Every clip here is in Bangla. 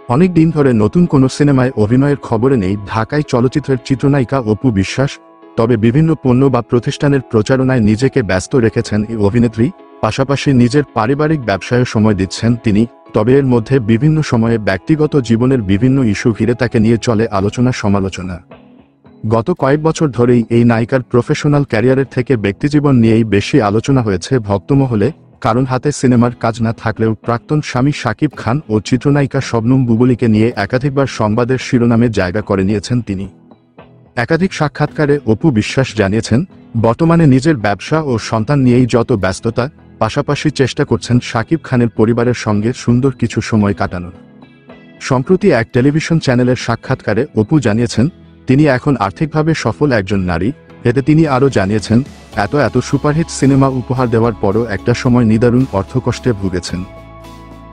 অনেক দিন ধরে নতুন কোনো সিনেমায় অভিনয়ের খবরে নেই ঢাকায় চলচ্চিত্রের চিত্রনায়িকা অপু বিশ্বাস। তবে বিভিন্ন পণ্য বা প্রতিষ্ঠানের প্রচারণায় নিজেকে ব্যস্ত রেখেছেন এই অভিনেত্রী। পাশাপাশি নিজের পারিবারিক ব্যবসায় সময় দিচ্ছেন তিনি। তবে এর মধ্যে বিভিন্ন সময়ে ব্যক্তিগত জীবনের বিভিন্ন ইস্যু ঘিরে তাকে নিয়ে চলে আলোচনা সমালোচনা। গত কয়েক বছর ধরেই এই নায়িকার প্রফেশনাল ক্যারিয়ারের থেকে ব্যক্তিজীবন নিয়েই বেশি আলোচনা হয়েছে ভক্তমহলে। কারণ হাতে সিনেমার কাজ না থাকলেও প্রাক্তন স্বামী শাকিব খান ও চিত্রনায়িকা শবনম বুবুলিকে নিয়ে একাধিকবার সংবাদের শিরোনামে জায়গা করে নিয়েছেন তিনি। একাধিক সাক্ষাৎকারে অপু বিশ্বাস জানিয়েছেন, বর্তমানে নিজের ব্যবসা ও সন্তান নিয়েই যত ব্যস্ততা, পাশাপাশি চেষ্টা করছেন শাকিব খানের পরিবারের সঙ্গে সুন্দর কিছু সময় কাটানোর। সম্প্রতি এক টেলিভিশন চ্যানেলের সাক্ষাৎকারে অপু জানিয়েছেন, তিনি এখন আর্থিকভাবে সফল একজন নারী। এতে তিনি আরও জানিয়েছেন, এত সুপারহিট সিনেমা উপহার দেওয়ার পরও একটা সময় নিদারুণ অর্থকষ্টে ভুগেছেন।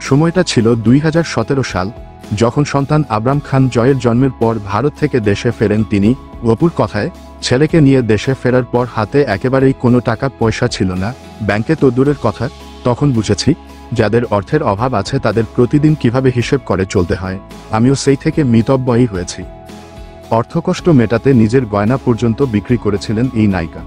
সময়টা ছিল 2017 সাল, যখন সন্তান আবরাম খান জয়ের জন্মের পর ভারত থেকে দেশে ফেরেন তিনি। অপুর কথায়, ছেলেকে নিয়ে দেশে ফেরার পর হাতে একেবারেই কোনো টাকা পয়সা ছিল না, ব্যাংকে তো দূরের কথা। তখন বুঝেছি, যাদের অর্থের অভাব আছে তাদের প্রতিদিন কিভাবে হিসেব করে চলতে হয়। আমিও সেই থেকে মিতব্যয়ী হয়েছি। অর্থকষ্ট মেটাতে নিজের গয়না পর্যন্ত বিক্রি করেছিলেন এই নায়িকা।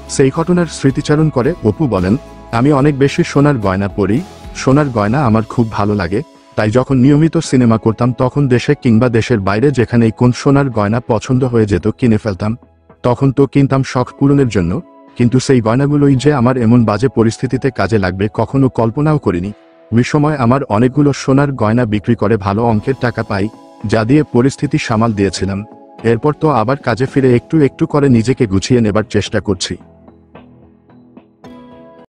সেই ঘটনার স্মৃতিচারণ করে অপু বলেন, আমি অনেক বেশি সোনার গয়না পরি। সোনার গয়না আমার খুব ভালো লাগে, তাই যখন নিয়মিত সিনেমা করতাম তখন দেশে কিংবা দেশের বাইরে যেখানেই কোন সোনার গয়না পছন্দ হয়ে যেত কিনে ফেলতাম। তখন তো কিনতাম শখ পূরণের জন্য, কিন্তু সেই গয়নাগুলোই যে আমার এমন বাজে পরিস্থিতিতে কাজে লাগবে কখনো কল্পনাও করিনি। ওই সময় আমার অনেকগুলো সোনার গয়না বিক্রি করে ভালো অঙ্কের টাকা পাই, যা দিয়ে পরিস্থিতি সামাল দিয়েছিলাম। এরপর তো আবার কাজে ফিরে একটু একটু করে নিজেকে গুছিয়ে নেবার চেষ্টা করছি।